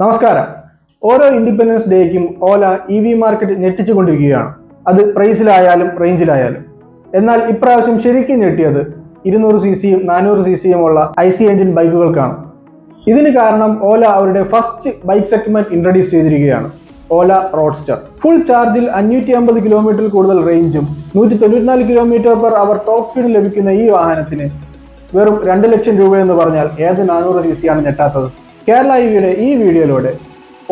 നമസ്കാരം. ഓരോ ഇൻഡിപെൻഡൻസ് ഡേക്കും ഓല മാർക്കറ്റ് ഞെട്ടിച്ചുകൊണ്ടിരിക്കുകയാണ്. അത് പ്രൈസിലായാലും റേഞ്ചിലായാലും. എന്നാൽ ഇപ്രാവശ്യം ശരിക്കും ഞെട്ടിയത് 200cc-യും 400cc-യും ഉള്ള IC എഞ്ചിൻ ബൈക്കുകൾക്കാണ്. ഇതിന് കാരണം ഓല അവരുടെ ഫസ്റ്റ് ബൈക്ക് സെഗ്മെന്റ് ഇൻട്രൊഡ്യൂസ് ചെയ്തിരിക്കുകയാണ്, ഓല റോഡ്സ്റ്റർ. ഫുൾ ചാർജിൽ 550 കിലോമീറ്ററിൽ കൂടുതൽ റേഞ്ചും 194 km/h ടോപ്പ് സ്പീഡ് ലഭിക്കുന്ന ഈ വാഹനത്തിന് വെറും 2 ലക്ഷം രൂപ എന്ന് പറഞ്ഞാൽ ഏത് 400cc ആണ് ഞെട്ടാത്തത്? കേരള EVയുടെ ഈ വീഡിയോയിലൂടെ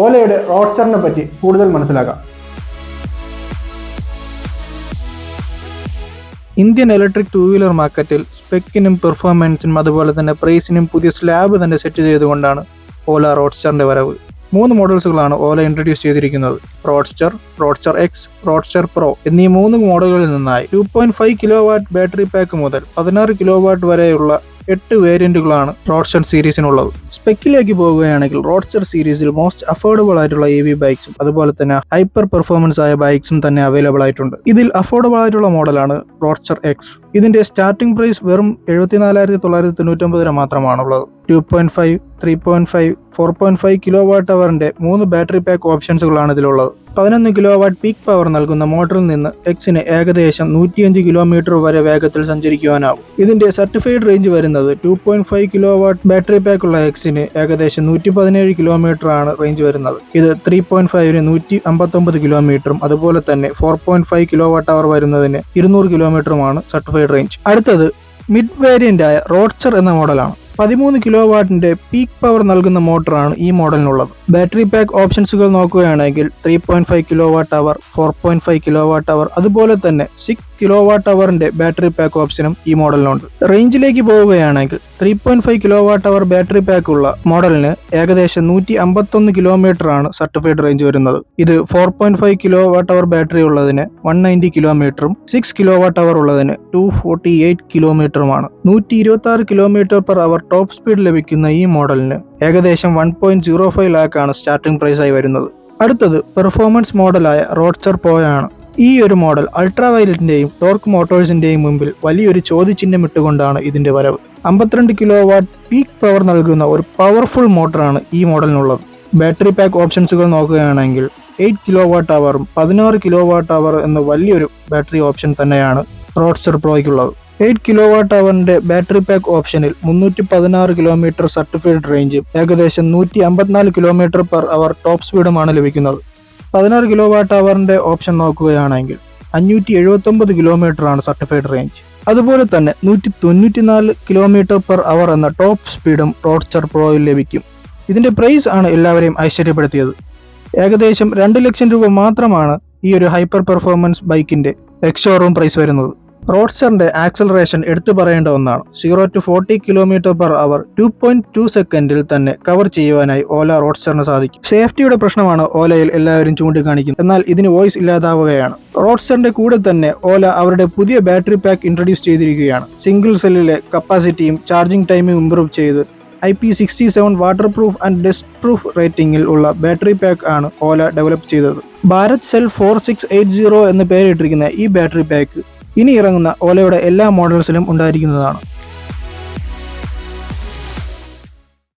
ഓലയുടെ റോഡ്സ്റ്ററിനെ പറ്റി കൂടുതൽ മനസ്സിലാക്കാം. ഇന്ത്യൻ ഇലക്ട്രിക് 2-വീലർ മാർക്കറ്റിൽ സ്പെക്കിനും പെർഫോമൻസിനും അതുപോലെ തന്നെ പ്രൈസിനും പുതിയ സ്ലാബ് തന്നെ സെറ്റ് ചെയ്തുകൊണ്ടാണ് ഓല റോഡ്സ്റ്ററിന്റെ വരവ്. 3 മോഡൽസുകളാണ് ഓല ഇൻട്രൊഡ്യൂസ് ചെയ്തിരിക്കുന്നത്. റോഡ്സ്റ്റർ എക്സ്, റോഡ്സ്റ്റർ പ്രോ എന്നീ 3 മോഡലുകളിൽ നിന്നായി 2.5 kW ബാറ്ററി പാക്ക് മുതൽ 16 kW വരെയുള്ള 8 വേരിയന്റുകളാണ് റോഡ്സ്റ്റർ സീരീസിനുള്ളത്. സ്പെക്കിലേക്ക് പോകുകയാണെങ്കിൽ റോഡ്സ്റ്റർ സീരീസിൽ മോസ്റ്റ് അഫോർഡബിൾ ആയിട്ടുള്ള EV ബൈക്സും അതുപോലെ തന്നെ ഹൈപ്പർ പെർഫോമൻസ് ആയ ബൈക്സും തന്നെ അവൈലബിൾ ആയിട്ടുണ്ട്. ഇതിൽ അഫോർഡബിൾ ആയിട്ടുള്ള മോഡലാണ് റോഡ്സ്റ്റർ എക്സ്. ഇതിന്റെ സ്റ്റാർട്ടിംഗ് പ്രൈസ് വെറും 74,999 മാത്രമാണുള്ളത്. 2.5, 3.5, 4.5 kWh 3 ബാറ്ററി പാക്ക് ഓപ്ഷൻസുകളാണ് ഇതിലുള്ളത്. 11 kW പീക്ക് പവർ നൽകുന്ന മോട്ടറിൽ നിന്ന് എക്സിന് ഏകദേശം 105 km വരെ വേഗത്തിൽ സഞ്ചരിക്കുവാനാവും. ഇതിന്റെ സർട്ടിഫൈഡ് റേഞ്ച് വരുന്നത് 2.5 kW ബാറ്ററി പാക്ക് ഉള്ള എക്സിന് ഏകദേശം 117 km ആണ് റേഞ്ച് വരുന്നത്. ഇത് 3.5-ന് 159 km അതുപോലെ തന്നെ 4.5 kWh വരുന്നതിന് 200 km സർട്ടിഫൈഡ് റേഞ്ച്. അടുത്തത് മിഡ് വേരിയന്റ് ആയ റോഡ്സ്റ്റർ എന്ന മോഡലാണ്. 13 kW പീക്ക് പവർ നൽകുന്ന മോട്ടറാണ് ഈ മോഡലിനുള്ളത്. ബാറ്ററി പാക്ക് ഓപ്ഷൻസുകൾ നോക്കുകയാണെങ്കിൽ 3.5 kWh, 4.5 kWh അതുപോലെ തന്നെ 6 kWh ബാറ്ററി പാക്ക് ഓപ്ഷനും ഈ മോഡലിനുണ്ട്. റേഞ്ചിലേക്ക് പോവുകയാണെങ്കിൽ 3.5 kWh ബാറ്ററി പാക്ക് ഉള്ള മോഡലിന് ഏകദേശം 151 km ആണ് സർട്ടിഫൈഡ് റേഞ്ച് വരുന്നത്. ഇത് 4.5 kWh ബാറ്ററി ഉള്ളതിന് 190 km, 6 kWh ഉള്ളതിന് 248 km. 126 km/h ടോപ്പ് സ്പീഡ് ലഭിക്കുന്ന ഈ മോഡലിന് ഏകദേശം 1.05 lakh ആണ് സ്റ്റാർട്ടിംഗ് പ്രൈസ് ആയി വരുന്നത്. അടുത്തത് പെർഫോമൻസ് മോഡലായ റോഡ്സ്റ്റർ പ്രോ ആണ്. ഈ ഒരു മോഡൽ അൾട്രാവയലറ്റിന്റെയും ടോർക്ക് മോട്ടോഴ്സിന്റെയും മുമ്പിൽ വലിയൊരു ചോദ്യചിഹ്നം ഇട്ടുകൊണ്ടാണ് ഇതിന്റെ വരവ്. 52 kW പീക്ക് പവർ നൽകുന്ന ഒരു പവർഫുൾ മോട്ടറാണ് ഈ മോഡലിനുള്ളത്. ബാറ്ററി പാക്ക് ഓപ്ഷൻസുകൾ നോക്കുകയാണെങ്കിൽ 8 kWh, 16 kWh എന്ന വലിയൊരു ബാറ്ററി ഓപ്ഷൻ തന്നെയാണ് റോഡ്സ്റ്റർ പ്രോയ്ക്കുള്ളത്. 8 kWh ബാറ്ററി പാക്ക് ഓപ്ഷനിൽ 316 km സർട്ടിഫൈഡ് റേഞ്ചും ഏകദേശം 154 km/h ടോപ്പ് സ്പീഡുമാണ് ലഭിക്കുന്നത്. 16 kWh ഓപ്ഷൻ നോക്കുകയാണെങ്കിൽ 579 km ആണ് സർട്ടിഫൈഡ് റേഞ്ച്. അതുപോലെ തന്നെ 194 km/h എന്ന ടോപ്പ് സ്പീഡും റോഡ്സ്റ്റർ പ്രോയിൽ ലഭിക്കും. ഇതിന്റെ പ്രൈസ് ആണ് എല്ലാവരെയും ആശ്ചര്യപ്പെടുത്തിയത്. ഏകദേശം 2 ലക്ഷം രൂപ മാത്രമാണ് ഈ ഒരു ഹൈപ്പർ പെർഫോമൻസ് ബൈക്കിന്റെ എക്സ് ഷോറൂം പ്രൈസ് വരുന്നത്. റോഡ്സ്റ്ററിന്റെ ആക്സലറേഷൻ എടുത്തു പറയേണ്ട ഒന്നാണ്. 0 to 40 km/h 2.2 സെക്കൻഡിൽ തന്നെ കവർ ചെയ്യുവാനായി ഓല റോഡ്സ്റ്ററിന് സാധിക്കും. സേഫ്റ്റിയുടെ പ്രശ്നമാണ് ഓലയിൽ എല്ലാവരും ചൂണ്ടിക്കാണിക്കുന്നത്. എന്നാൽ ഇതിന് വോയിസ് ഇല്ലാതാവുകയാണ്. റോഡ്സ്റ്ററിന്റെ കൂടെ തന്നെ ഓല അവരുടെ പുതിയ ബാറ്ററി പാക്ക് ഇൻട്രൊഡ്യൂസ് ചെയ്തിരിക്കുകയാണ്. സിംഗിൾ സെല്ലിലെ കപ്പാസിറ്റിയും ചാർജിംഗ് ടൈമും ഇംപ്രൂവ് ചെയ്ത് IP67 water proof and dust proof റേറ്റിംഗിൽ ഉള്ള ബാറ്ററി പാക്ക് ആണ് ഓല ഡെവലപ്പ് ചെയ്തത്. ഭാരത് സെൽ 4680 എന്ന് പേരിട്ടിരിക്കുന്ന ഈ ബാറ്ററി പാക്ക് ഇനി ഇറങ്ങുന്ന ഓലയുടെ എല്ലാ മോഡൽസിലും ഉണ്ടായിരിക്കുന്നതാണ്.